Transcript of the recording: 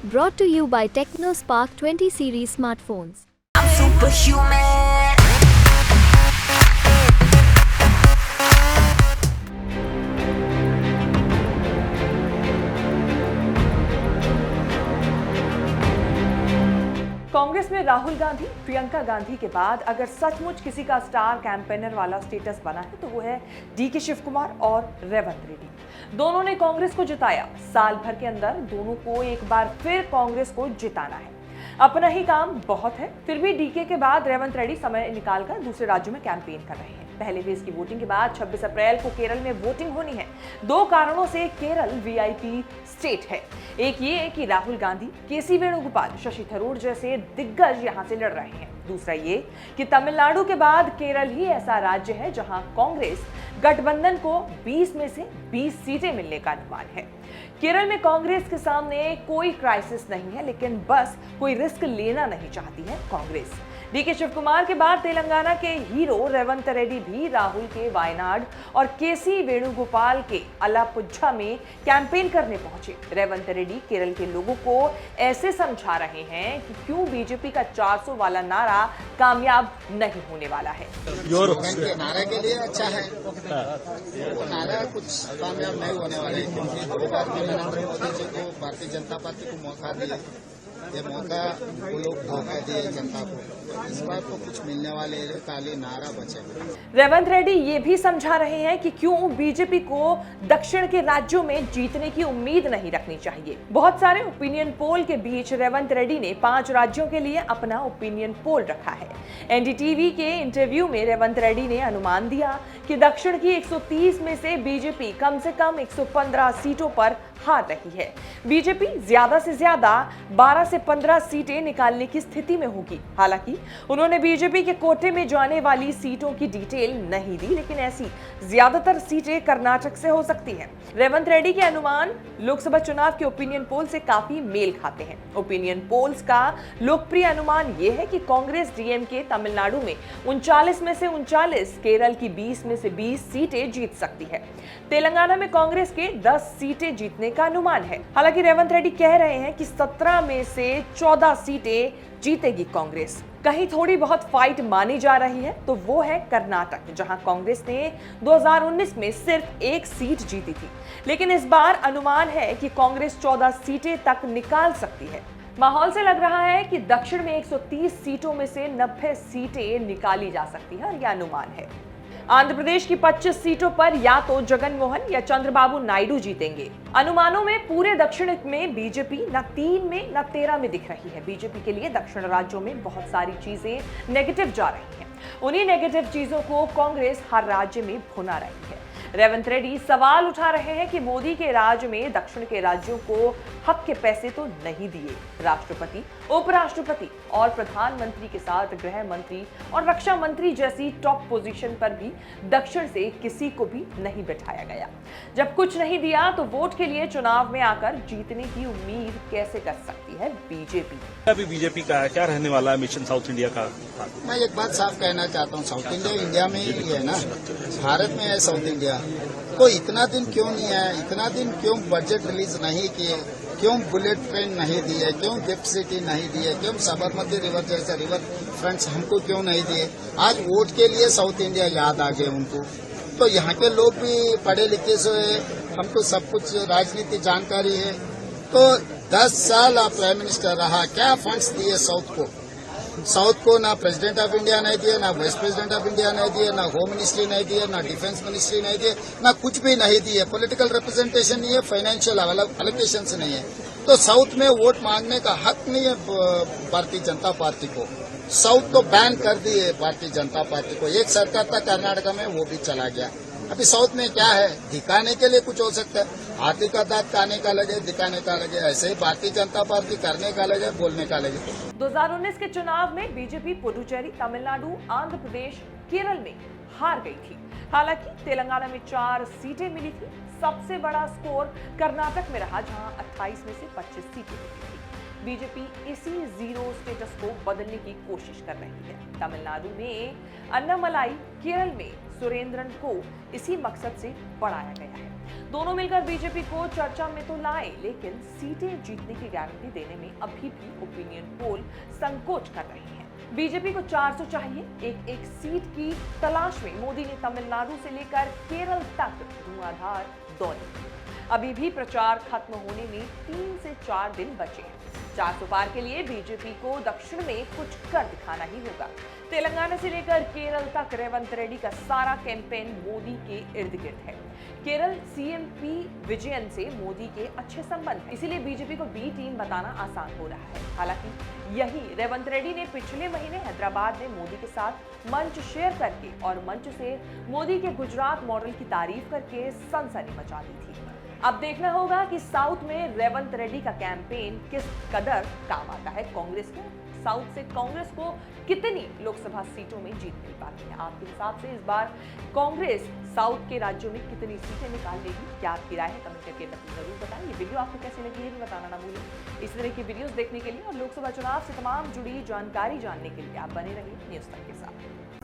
Brought to you by TechnoSpark 20 series smartphones. I'm superhuman. Congress में राहुल गांधी, प्रियंका गांधी के बाद अगर सचमुच किसी का स्टार कैंपेनर वाला स्टेटस बना है तो वो है डीके शिव कुमार और रेवंत रेड्डी। दोनों ने कांग्रेस को जिताया। साल भर के अंदर दोनों को एक बार फिर कांग्रेस को जिताना है। अपना ही काम बहुत है, फिर भी डीके के बाद रेवंत रेड्डी समय निकालकर दूसरे राज्यों में कैंपेन कर रहे हैं। पहले फेज की वोटिंग के बाद 26 अप्रैल को केरल में वोटिंग होनी है। दो कारणों से केरल वीआईपी स्टेट है। एक ये कि राहुल गांधी, केसी वेणुगोपाल, शशि थरूर जैसे दिग्गज यहां से लड़ रहे हैं। दूसरा ये कि तमिलनाडु के बाद केरल ही ऐसा राज्य है जहां कांग्रेस गठबंधन को 20 में से 20 सीटें मिलने का अनुमान है। केरल में कांग्रेस के सामने कोई क्राइसिस नहीं है, लेकिन बस कोई रिस्क लेना नहीं चाहती है कांग्रेस। डीके शिव कुमार के बाद तेलंगाना के हीरो रेवंत रेड्डी भी राहुल के वायनाड और केसी वेणुगोपाल के अलापुझा में कैंपेन करने पहुंचे। रेवंत रेड्डी केरल के लोगों को ऐसे समझा रहे हैं कि क्यों बीजेपी का 400 वाला नारा कामयाब नहीं होने वाला है। नारा के लिए अच्छा है, वो नारा कुछ कामयाब नहीं होने वाला है, क्योंकि 2 बार नरेंद्र मोदी जी को भारतीय जनता पार्टी को मौका दिया। ये मौका वो लोग धोखा दिए जनता को। इस बार तो कुछ मिलने वाले खाली नारा बचे। रेवंत रेड्डी ये भी समझा रहे हैं कि क्यों बीजेपी को दक्षिण के राज्यों में जीतने की उम्मीद नहीं रखनी चाहिए। बहुत सारे ओपिनियन पोल के बीच रेवंत रेड्डी ने 5 राज्यों के लिए अपना ओपिनियन पोल रखा है। एनडीटीवी के इंटरव्यू में रेवंत रेड्डी ने अनुमान दिया कि दक्षिण की 130 में से बीजेपी कम से कम 115 सीटों पर हार रही है। बीजेपी ज्यादा से ज्यादा 12 से 15 सीटें निकालने की स्थिति में होगी। हालांकि उन्होंने बीजेपी के कोटे में जाने वाली सीटों की डिटेल नहीं दी, लेकिन ऐसी ज्यादातर सीटें कर्नाटक से हो सकती हैं। रेवंत रेड्डी के अनुमान लोकसभा चुनाव के ओपिनियन पोल से काफी मेल खाते हैं। ओपिनियन पोल्स का लोकप्रिय अनुमान यह है कि कांग्रेस डीएमके तमिलनाडु में 39 में से 39, केरल की 20 में से 20 सीटें जीत सकती है। तेलंगाना में कांग्रेस के 10 सीटें जीतने का अनुमान है। हालांकि रेवंत रेड्डी कह रहे हैं कि 17 में से 14 सीटें जीतेगी कांग्रेस। कहीं थोड़ी बहुत फाइट मानी जा रही है तो वो है कर्नाटक, जहां कांग्रेस ने 2019 में सिर्फ 1 सीट जीती थी, लेकिन इस बार अनुमान है कि कांग्रेस 14 सीटें तक निकाल सकती है। माहौल से लग रहा है कि दक्षिण में 130 सीटों में से 90 सीटें निकाली जा सकती है और यह अनुमान है। आंध्र प्रदेश की 25 सीटों पर या तो जगन मोहन या चंद्रबाबू नायडू जीतेंगे। अनुमानों में पूरे दक्षिण में बीजेपी न 3 में न 13 में दिख रही है। बीजेपी के लिए दक्षिण राज्यों में बहुत सारी चीजें नेगेटिव जा रही हैं। उन्हीं नेगेटिव चीजों को कांग्रेस हर राज्य में भुना रही है। रेवंत रेड्डी सवाल उठा रहे हैं कि मोदी के राज में दक्षिण के राज्यों को हक के पैसे तो नहीं दिए। राष्ट्रपति, उपराष्ट्रपति और प्रधानमंत्री के साथ गृह मंत्री और रक्षा मंत्री जैसी टॉप पोजीशन पर भी दक्षिण से किसी को भी नहीं बैठाया गया। जब कुछ नहीं दिया तो वोट के लिए चुनाव में आकर जीतने की उम्मीद कैसे कर सकती है बीजेपी? अभी बीजेपी का क्या रहने वाला है मिशन साउथ इंडिया का? मैं एक बात साफ कहना चाहता हूँ, साउथ इंडिया में ही है ना, भारत में है साउथ इंडिया। तो इतना दिन क्यों नहीं है? इतना दिन क्यों बजट रिलीज नहीं किए? क्यों बुलेट ट्रेन नहीं दिए? क्यों गिफ्ट सिटी नहीं दिए? क्यों साबरमती रिवर जैसे रिवर फ्रंट्स हमको क्यों नहीं दिए? आज वोट के लिए साउथ इंडिया याद आ गए उनको। तो यहाँ के लोग भी पढ़े लिखे से, हमको सब कुछ राजनीति जानकारी है। तो 10 साल आप प्राइम मिनिस्टर रहा, क्या फंड्स दिए साउथ को? साउथ को ना प्रेसिडेंट ऑफ इंडिया नहीं दिए, ना वाइस प्रेसिडेंट ऑफ इंडिया नहीं दिए, ना होम मिनिस्ट्री नहीं दिए, ना डिफेंस मिनिस्ट्री नहीं दिए, ना कुछ भी नहीं दिए। पॉलिटिकल रिप्रेजेंटेशन नहीं है, फाइनेंशियल एलोकेशन नहीं है। तो साउथ में वोट मांगने का हक नहीं है भारतीय जनता पार्टी को। साउथ तो बैन कर दिए भारतीय जनता पार्टी को। एक सरकार था कर्नाटक में, वो भी चला गया। अभी साउथ में क्या है? दिखाने के लिए कुछ हो सकता है। हाथी का दांत खाने का लगे, दिखाने का लगे, ऐसे ही भारतीय जनता पार्टी करने का लगे, बोलने का लगे। 2019 के चुनाव में बीजेपी पुडुचेरी, तमिलनाडु, आंध्र प्रदेश, केरल में हार गई थी। हालांकि तेलंगाना में 4 सीटें मिली थी। सबसे बड़ा स्कोर कर्नाटक में रहा, जहां 28 में से 25 सीटें मिली थी। बीजेपी इसी जीरो स्टेटस को बदलने की कोशिश कर रही है। तमिलनाडु में अन्नामलाई, केरल में सुरेंद्रन को इसी मकसद से बढ़ाया गया है। दोनों मिलकर बीजेपी को चर्चा में तो लाए, लेकिन सीटें जीतने की गारंटी देने में अभी भी ओपिनियन पोल संकोच कर रहे हैं। बीजेपी को 400 चाहिए। एक सीट की तलाश में मोदी ने तमिलनाडु से लेकर केरल तक धुआंधार दौरे। अभी भी प्रचार खत्म होने में 3 से 4 दिन बचे हैं। 400 पार के लिए बीजेपी को दक्षिण में कुछ कर दिखाना ही होगा। तेलंगाना से लेकर केरल तक रेवंत रेड्डी का सारा कैंपेन मोदी के इर्द गिर्द है। केरल सीएम पी विजयन से मोदी के अच्छे संबंध हैं, इसीलिए बीजेपी को बी टीम बताना आसान हो रहा है। हालांकि यही रेवंत रेड्डी ने पिछले महीने हैदराबाद में मोदी के साथ मंच शेयर करके और मंच से मोदी के गुजरात मॉडल की तारीफ करके सनसनी मचा दी थी। अब देखना होगा कि साउथ में रेवंत रेड्डी का कैंपेन किस कदर काम आता है कांग्रेस को। साउथ से कांग्रेस को कितनी लोकसभा सीटों में जीत मिल पाती है? आपके हिसाब से इस बार कांग्रेस साउथ के राज्यों में कितनी सीटें निकाल लेगी? क्या आपकी राय है? कमेंट करके जरूर बताएं। ये वीडियो आपको कैसी लगी है भी बताना ना भूलें। इस तरह की वीडियोस देखने के लिए और लोकसभा चुनाव से तमाम जुड़ी जानकारी जानने के लिए आप बने रहिए न्यूज़ तक के साथ।